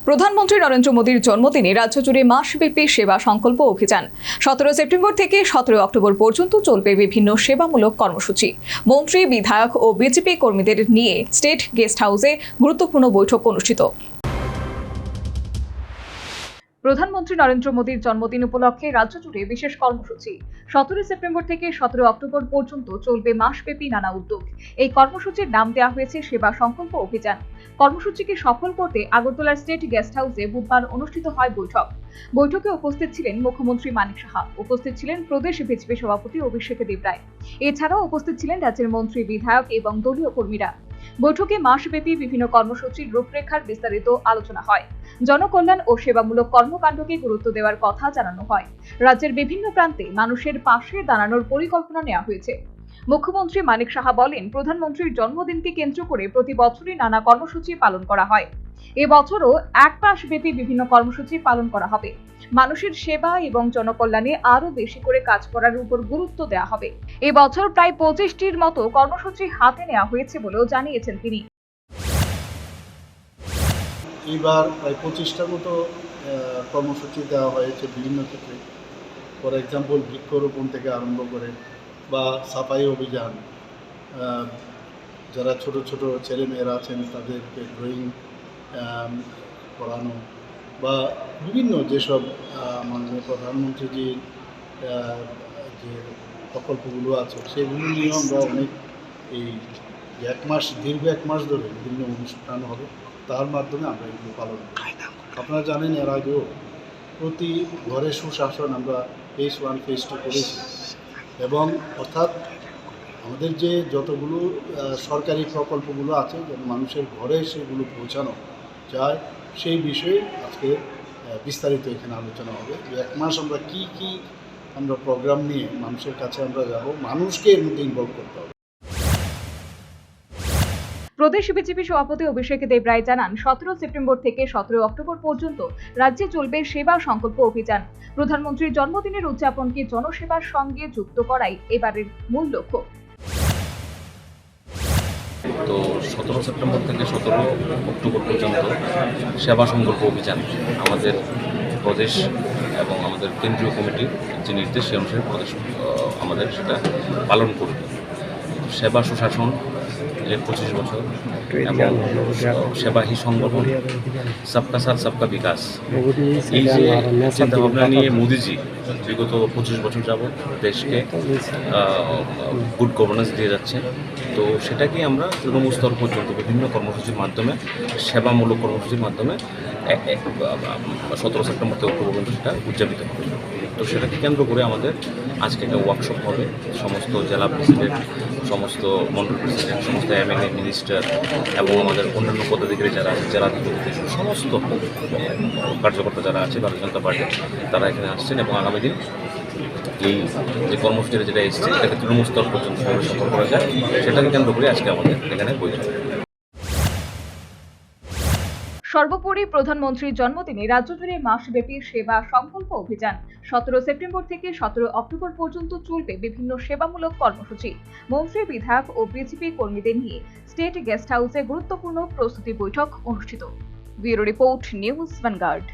প্রধানমন্ত্রী নরেন্দ্র মোদীর জন্মদিনে রাজ্য জুড়ে মাসব্যাপী সেবা সংকল্প অভিযান 17 সেপ্টেম্বর থেকে 17 অক্টোবর পর্যন্ত চলবে বিভিন্ন সেবামূলক কর্মসূচি। মন্ত্রী, বিধায়ক ও বিজেপি কর্মীদের নিয়ে স্টেট গেস্ট হাউসে গুরুত্বপূর্ণ বৈঠক অনুষ্ঠিত। প্রধানমন্ত্রী নরেন্দ্র মোদীর জন্মদিন উপলক্ষে রাজ্য জুড়ে বিশেষ কর্মসূচি 17 সেপ্টেম্বর থেকে 17 অক্টোবর পর্যন্ত চলবে মাসব্যাপী নানা উদ্যোগ। এই কর্মসূচির নাম দেওয়া হয়েছে সেবা সংকল্প অভিযান। কর্মসূচিকে সফল করতে আগরতলার স্টেট গেস্ট হাউসে বুধবার অনুষ্ঠিত হয় বৈঠক। বৈঠকে উপস্থিত ছিলেন মুখ্যমন্ত্রী মানিক সাহা, উপস্থিত ছিলেন প্রদেশ বিজেপি সভাপতি অভিষেক দেবরায়, এছাড়াও উপস্থিত ছিলেন রাজ্যের মন্ত্রী, বিধায়ক এবং দলীয় কর্মীরা। বৈঠকে মাসব্যাপী বিভিন্ন কর্মসূচির রূপরেখার বিস্তারিত আলোচনা হয়। জনকল্যাণ ও সেবামূলক কর্মকাণ্ডকে গুরুত্ব দেওয়ার কথা জানানো হয়। রাজ্যের বিভিন্ন প্রান্তে মানুষের পাশে দাঁড়ানোর পরিকল্পনা নেওয়া হয়েছে। মুখ্যমন্ত্রী মানিক সাহা বলেন, প্রধানমন্ত্রীর জন্মদিনকে কেন্দ্র করে প্রতি বছরই নানা কর্মসূচি পালন করা হয়। এবছরও এক মাসব্যাপী বিভিন্ন কর্মসূচি পালন করা হবে। মানুষের সেবা এবং জনকল্যাণে আরো বেশি করে কাজ করার উপর গুরুত্ব দেওয়া হবে। এবছর প্রায় 25টির মতো কর্মসূচি হাতে নেওয়া হয়েছে বলেও জানিয়েছেন তিনি। এবার প্রায় 25টার মতো কর্মসূচি দেওয়া হয়েছে বিভিন্ন ক্ষেত্রে। ফর এক্সাম্পল, বৃক্ষরোপণ থেকে আরম্ভ করে বা সাফাই অভিযান, যারা ছোট ছোট ছেলেমেয়েরা আছেন তাদেরকে ড্রয়িং করানো, বা বিভিন্ন যেসব মাননীয় প্রধানমন্ত্রীজির যে প্রকল্পগুলো আছে সেগুলো নিয়ে আমরা অনেক এই দীর্ঘ এক মাস ধরে বিভিন্ন অনুষ্ঠান হবে, তার মাধ্যমে আমরা এগুলো পালন করি। আপনারা জানেন, এর আগেও প্রতি ঘরে সুশাসন আমরা ফেজ 1 ফেজ 2 করেছি, এবং অর্থাৎ আমাদের যে যতগুলো সরকারি প্রকল্পগুলো আছে যেন মানুষের ঘরে সেগুলো পৌঁছানো যায়, সেই বিষয়ে আজকে বিস্তারিত এখানে আলোচনা হবে। যে এক মাস আমরা কি আমরা প্রোগ্রাম নিয়ে মানুষের কাছে আমরা যাব, মানুষকে এর মধ্যে ইনভলভ করতে হবে। প্রদেশ বিজেপি সভাপতি অভিষেক দেবরায় জানান, 17 সেপ্টেম্বর থেকে 17 অক্টোবর পর্যন্ত রাজ্যে চলবে সেবা সংকল্প অভিযান। প্রধানমন্ত্রীর জন্মদিনের উদযাপনকে জনসেবার সঙ্গে যুক্ত করাই এবারের মূল লক্ষ্য। তো 17 সেপ্টেম্বর থেকে 17 অক্টোবর পর্যন্ত সেবা সংকল্প অভিযান আমাদের প্রদেশ এবং আমাদের কেন্দ্রীয় কমিটির যে নির্দেশ, সে অনুসারে প্রদেশ আমাদের সেটা পালন করবে। সেবা সুশাসন 25 বছর এবং সেবা হি সংগঠন, সবকা সাথ সবকা বিকাশ, এই যে চিন্তাভাবনা নিয়ে মোদিজি বিগত 25 বছর যাবৎ দেশকে গুড গভর্নেন্স দিয়ে যাচ্ছে। তো সেটাকে আমরা তৃণমূল স্তর পর্যন্ত বিভিন্ন কর্মসূচির মাধ্যমে, সেবামূলক কর্মসূচির মাধ্যমে 17 সেপ্টেম্বর থেকে অক্টোবর পর্যন্ত সেটা উদযাপিত হবে। তো সেটাকে কেন্দ্র করে আমাদের আজকে একটা ওয়ার্কশপ হবে। সমস্ত জেলা প্রেসিডেন্ট, সমস্ত মন্ডল প্রেসিডেন্ট, সমস্ত এমএলএ, মিনিস্টার এবং আমাদের অন্যান্য পদাধিকারী যারা আছে, জেলাধিপতি, সমস্ত কার্যকর্তা যারা আছে ভারতীয় জনতা পার্টির, তারা এখানে আসছেন। এবং আগামী দিন এই যে কর্মসূচিটা যেটা এসছে, এটাকে তৃণমূল স্তর পর্যন্ত সফল করা যায়, সেটাকে কেন্দ্র করে আজকে আমাদের এখানে বৈঠক। সর্বোপরি প্রধানমন্ত্রীর জন্মদিনে রাজ্য জুড়ে মাসব্যাপী সেবা সংকল্প অভিযান 17 সেপ্টেম্বর থেকে 17 অক্টোবর পর্যন্ত চলবে বিভিন্ন সেবামূলক কর্মসূচি। মন্ত্রী, বিধায়ক ও বিজেপি কর্মীদের নিয়ে স্টেট গেস্ট হাউসে গুরুত্বপূর্ণ প্রস্তুতি বৈঠক অনুষ্ঠিত। Bureau report, news vanguard.